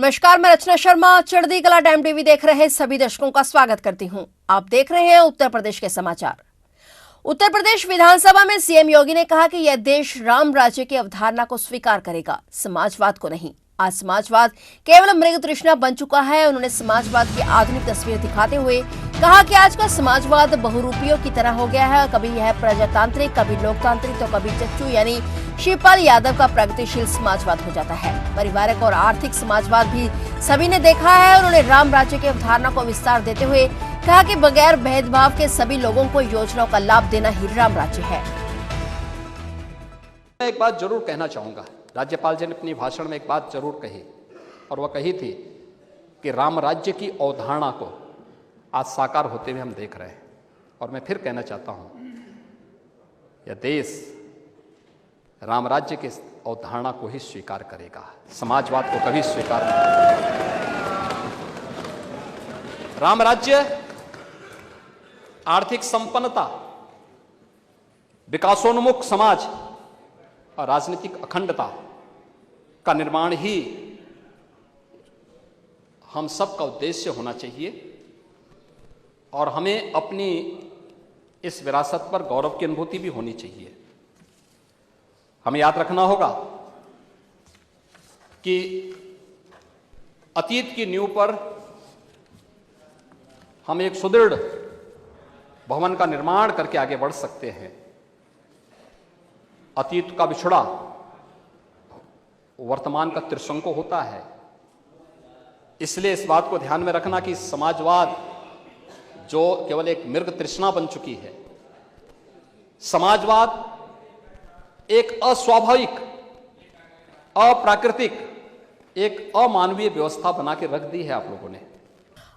नमस्कार, मैं रचना शर्मा चढ़ती कला टाइम टीवी देख रहे सभी दर्शकों का स्वागत करती हूं। आप देख रहे हैं उत्तर प्रदेश के समाचार। उत्तर प्रदेश विधानसभा में सीएम योगी ने कहा कि यह देश राम राज्य की अवधारणा को स्वीकार करेगा, समाजवाद को नहीं। आज समाजवाद केवल मृग तृष्णा बन चुका है। उन्होंने समाजवाद की आधुनिक तस्वीर दिखाते हुए कहा कि आज का समाजवाद बहुरूपियों की तरह हो गया है। कभी यह प्रजातांत्रिक, कभी लोकतांत्रिक तो कभी चच्चू यानी शिवपाल यादव का प्रगतिशील समाजवाद हो जाता है। पारिवारिक और आर्थिक समाजवाद भी सभी ने देखा है। उन्होंने राम राज्य की अवधारणा को विस्तार देते हुए कहा कि बगैर भेदभाव के सभी लोगों को योजनाओं का लाभ देना ही राम राज्य है। मैं एक बात जरूर कहना चाहूंगा। राज्यपाल जी ने अपनी भाषण में एक बात जरूर कही और वह कही थी कि राम राज्य की अवधारणा को आज साकार होते हुए हम देख रहे हैं। और मैं फिर कहना चाहता हूं, यह देश राम राज्य की अवधारणा को ही स्वीकार करेगा, समाजवाद को कभी स्वीकार नहीं करेगा। राम राज्य आर्थिक संपन्नता, विकासोन्मुख समाज और राजनीतिक अखंडता का निर्माण ही हम सबका उद्देश्य होना चाहिए और हमें अपनी इस विरासत पर गौरव की अनुभूति भी होनी चाहिए। हमें याद रखना होगा कि अतीत की नींव पर हम एक सुदृढ़ भवन का निर्माण करके आगे बढ़ सकते हैं। अतीत का बिछड़ा वर्तमान का त्रिशंकु होता है। इसलिए इस बात को ध्यान में रखना कि समाजवाद जो केवल एक मृग तृष्णा बन चुकी है, समाजवाद एक अस्वाभाविक, अप्राकृतिक, एक अमानवीय व्यवस्था बना के रख दी है आप लोगों ने।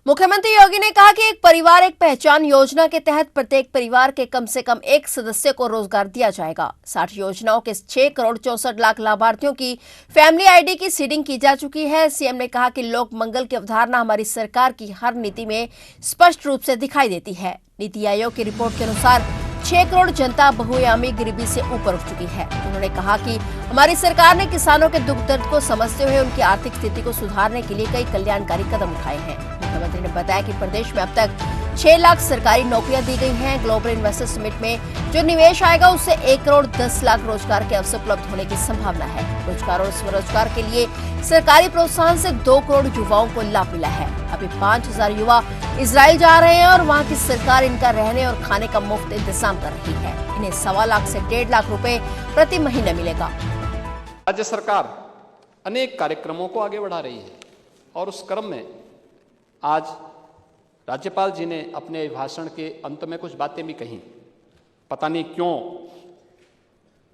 मुख्यमंत्री योगी ने कहा कि एक परिवार एक पहचान योजना के तहत प्रत्येक परिवार के कम से कम एक सदस्य को रोजगार दिया जाएगा। 60 योजनाओं के 6 करोड़ 64 लाख लाभार्थियों की फैमिली आईडी की सीडिंग की जा चुकी है। सीएम ने कहा कि लोक मंगल की अवधारणा हमारी सरकार की हर नीति में स्पष्ट रूप से दिखाई देती है। नीति आयोग की रिपोर्ट के अनुसार 6 करोड़ जनता बहुआयामी गरीबी से ऊपर उठ चुकी है। उन्होंने कहा कि हमारी सरकार ने किसानों के दुख दर्द को समझते हुए उनकी आर्थिक स्थिति को सुधारने के लिए कई कल्याणकारी कदम उठाए हैं। मुख्यमंत्री ने बताया कि प्रदेश में अब तक 6 लाख सरकारी नौकरियां दी गई हैं। ग्लोबल इन्वेस्टर समिट में जो निवेश आएगा उससे 1 करोड़ 10 लाख रोजगार के अवसर उपलब्ध होने की संभावना है। रोजगार और स्वरोजगार के लिए सरकारी प्रोत्साहन से 2 करोड़ युवाओं को लाभ मिला है। अभी 5000 युवा इजराइल जा रहे हैं और वहां की सरकार इनका रहने और खाने का मुफ्त इंतजाम कर रही है। इन्हें 1.25 लाख से 1.5 लाख रुपए प्रति महीने मिलेगा। राज्य सरकार अनेक कार्यक्रमों को आगे बढ़ा रही है और उस क्रम में आज राज्यपाल जी ने अपने भाषण के अंत में कुछ बातें भी कही। पता नहीं क्यों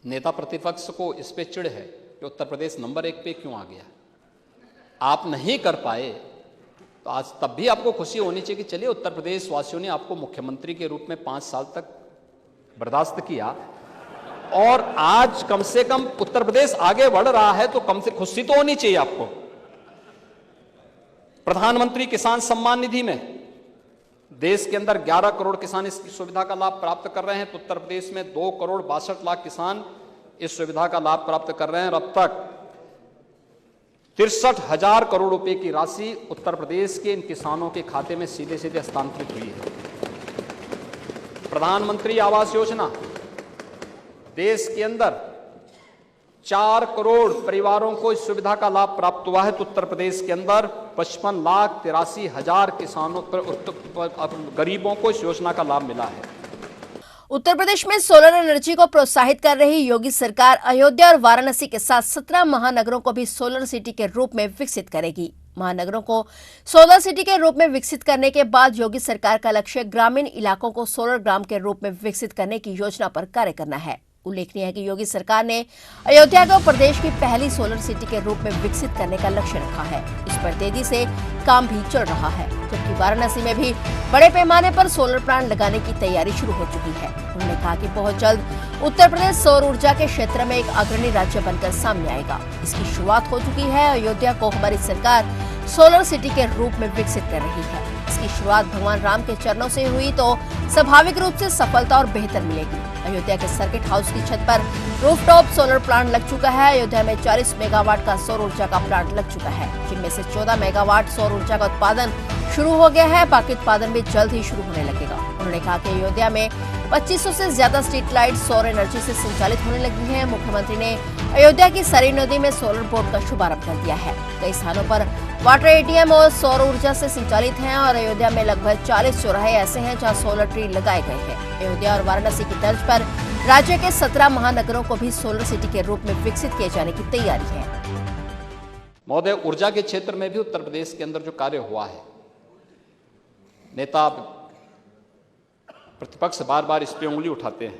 नेता प्रतिपक्ष को इस पे चिढ़ है कि उत्तर प्रदेश नंबर 1 पे क्यों आ गया। आप नहीं कर पाए तो आज तब भी आपको खुशी होनी चाहिए कि चलिए उत्तर प्रदेश वासियों ने आपको मुख्यमंत्री के रूप में 5 साल तक बर्दाश्त किया और आज कम से कम उत्तर प्रदेश आगे बढ़ रहा है तो कम से खुशी तो होनी चाहिए आपको। प्रधानमंत्री किसान सम्मान निधि में देश के अंदर 11 करोड़ किसान इस सुविधा का लाभ प्राप्त कर रहे हैं तो उत्तर प्रदेश में 2 करोड़ 62 लाख किसान इस सुविधा का लाभ प्राप्त कर रहे हैं और अब तक 63,000 करोड़ रुपए की राशि उत्तर प्रदेश के इन किसानों के खाते में सीधे सीधे हस्तांतरित हुई है। प्रधानमंत्री आवास योजना, देश के अंदर 4 करोड़ परिवारों को इस सुविधा का लाभ प्राप्त हुआ है तो उत्तर प्रदेश के अंदर 55,83,000 किसानों गरीबों को इस योजना का लाभ मिला है। उत्तर प्रदेश में सोलर एनर्जी को प्रोत्साहित कर रही योगी सरकार अयोध्या और वाराणसी के साथ 17 महानगरों को भी सोलर सिटी के रूप में विकसित करेगी। महानगरों को सोलर सिटी के रूप में विकसित करने के बाद योगी सरकार का लक्ष्य ग्रामीण इलाकों को सोलर ग्राम के रूप में विकसित करने की योजना पर कार्य करना है। उल्लेखनीय है कि योगी सरकार ने अयोध्या को प्रदेश की पहली सोलर सिटी के रूप में विकसित करने का लक्ष्य रखा है। इस पर तेजी से काम भी चल रहा है, जबकि वाराणसी में भी बड़े पैमाने पर सोलर प्लांट लगाने की तैयारी शुरू हो चुकी है। उन्होंने कहा कि बहुत जल्द उत्तर प्रदेश सौर ऊर्जा के क्षेत्र में एक अग्रणी राज्य बनकर सामने आएगा। इसकी शुरुआत हो चुकी है। अयोध्या को हमारी सरकार सोलर सिटी के रूप में विकसित कर रही है। इसकी शुरुआत भगवान राम के चरणों से हुई तो स्वाभाविक रूप से सफलता और बेहतर मिलेगी। अयोध्या के सर्किट हाउस की छत पर रूफटॉप सोलर प्लांट लग चुका है। अयोध्या में 40 मेगावाट का सौर ऊर्जा का प्लांट लग चुका है, जिनमें से 14 मेगावाट सौर ऊर्जा का उत्पादन शुरू हो गया है। बाकी उत्पादन भी जल्द ही शुरू होने लगेगा। उन्होंने कहा कि अयोध्या में 2500 से ज्यादा स्ट्रीट लाइट सौर एनर्जी से संचालित होने लगी हैं। मुख्यमंत्री ने अयोध्या की सरयू नदी में सोलर बोर्ड का शुभारंभ कर दिया है। कई स्थानों पर वाटर एटीएम और सौर ऊर्जा से संचालित हैं और अयोध्या में लगभग 40 चौराहे ऐसे हैं जहां सोलर ट्री लगाए गए हैं। अयोध्या और वाराणसी की तर्ज पर राज्य के 17 महानगरों को भी सोलर सिटी के रूप में विकसित किए जाने की तैयारी है। महोदय, ऊर्जा के क्षेत्र में भी उत्तर प्रदेश के अंदर जो कार्य हुआ है, नेता प्रतिपक्ष बार बार इस पे उंगली उठाते हैं,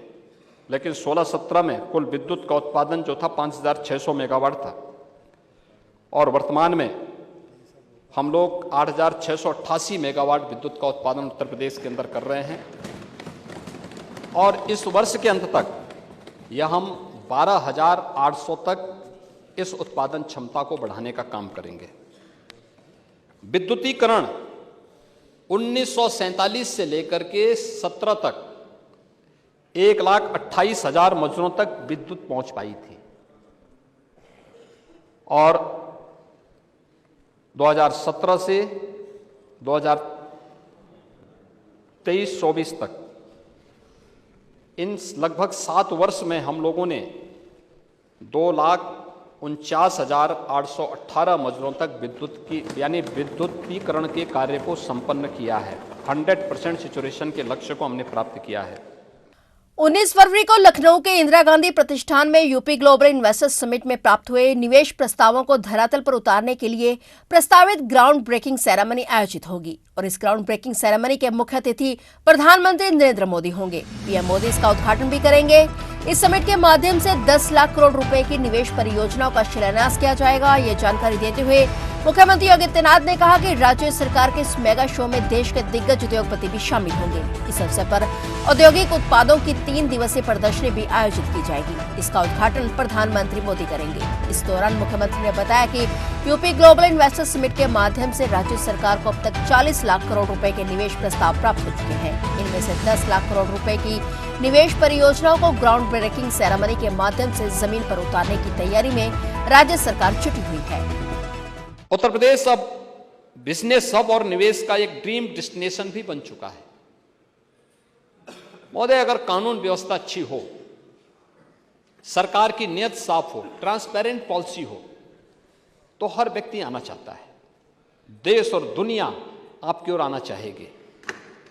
लेकिन 16-17 में कुल विद्युत का उत्पादन जो था 5600 मेगावाट था और वर्तमान में हम लोग 8688 मेगावाट विद्युत का उत्पादन उत्तर प्रदेश के अंदर कर रहे हैं और इस वर्ष के अंत तक यह हम 12800 तक इस उत्पादन क्षमता को बढ़ाने का काम करेंगे। विद्युतीकरण 1947 से लेकर के 17 तक 1,28,000 मजदूरों तक विद्युत पहुंच पाई थी और 2017 से 2023-24 तक इन लगभग 7 वर्ष में हम लोगों ने 2,49,818 मजदूरों तक विद्युत की यानी विद्युतीकरण के कार्य को संपन्न किया है। 100% सैचुरेशन के लक्ष्य को हमने प्राप्त किया है। 19 फरवरी को लखनऊ के इंदिरा गांधी प्रतिष्ठान में यूपी ग्लोबल इन्वेस्टर्स समिट में प्राप्त हुए निवेश प्रस्तावों को धरातल पर उतारने के लिए प्रस्तावित ग्राउंड ब्रेकिंग सेरेमनी आयोजित होगी और इस ग्राउंड ब्रेकिंग सेरेमनी के मुख्य अतिथि प्रधानमंत्री नरेंद्र मोदी होंगे। पीएम मोदी इसका उद्घाटन भी करेंगे। इस समिट के माध्यम से 10 लाख करोड़ रुपए की निवेश परियोजनाओं का शिलान्यास किया जाएगा। ये जानकारी देते हुए मुख्यमंत्री योगी आदित्यनाथ ने कहा कि राज्य सरकार के इस मेगा शो में देश के दिग्गज उद्योगपति भी शामिल होंगे। इस अवसर पर औद्योगिक उत्पादों की 3 दिवसीय प्रदर्शनी भी आयोजित की जाएगी। इसका उद्घाटन प्रधानमंत्री मोदी करेंगे। इस दौरान मुख्यमंत्री ने बताया कि यूपी ग्लोबल इन्वेस्टर्स समिट के माध्यम से राज्य सरकार को अब तक 40 लाख करोड़ रुपए के निवेश प्रस्ताव प्राप्त हो चुके हैं। इनमें से 10 लाख करोड़ रुपए की निवेश परियोजनाओं को ग्राउंड ब्रेकिंग सेरेमनी के माध्यम से जमीन पर उतारने की तैयारी में राज्य सरकार जुटी हुई है। उत्तर प्रदेश अब बिजनेस हब और निवेश का एक ड्रीम डेस्टिनेशन भी बन चुका है। महोदय, अगर कानून व्यवस्था अच्छी हो, सरकार की नीयत साफ हो, ट्रांसपेरेंट पॉलिसी हो, तो हर व्यक्ति आना चाहता है। देश और दुनिया आपकी ओर आना चाहेगी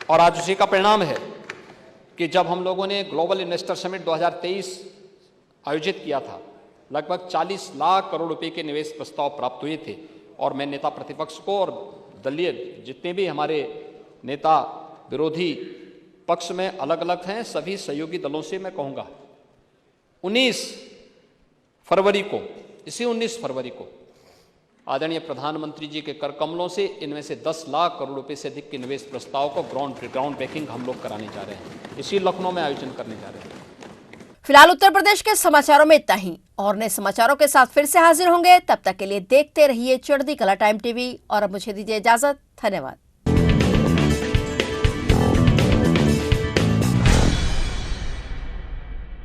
और आज उसी का परिणाम है कि जब हम लोगों ने ग्लोबल इन्वेस्टर समिट 2023 आयोजित किया था, लगभग 40 लाख करोड़ रुपए के निवेश प्रस्ताव प्राप्त हुए थे और मैं नेता प्रतिपक्ष को और दलीय जितने भी हमारे नेता विरोधी पक्ष में अलग अलग हैं, सभी सहयोगी दलों से मैं कहूँगा 19 फरवरी को आदरणीय प्रधानमंत्री जी के कर कमलों से इनमें से 10 लाख करोड़ रुपए से अधिक के निवेश प्रस्ताव को ग्राउंड ब्रेकिंग हम लोग कराने जा रहे हैं। इसी लखनऊ में आयोजन करने जा रहे हैं। फिलहाल उत्तर प्रदेश के समाचारों में इतना ही। और नए समाचारों के साथ फिर से हाजिर होंगे। तब तक के लिए देखते रहिए चढ़ती कला टाइम टीवी और अब मुझे दीजिए इजाजत। धन्यवाद।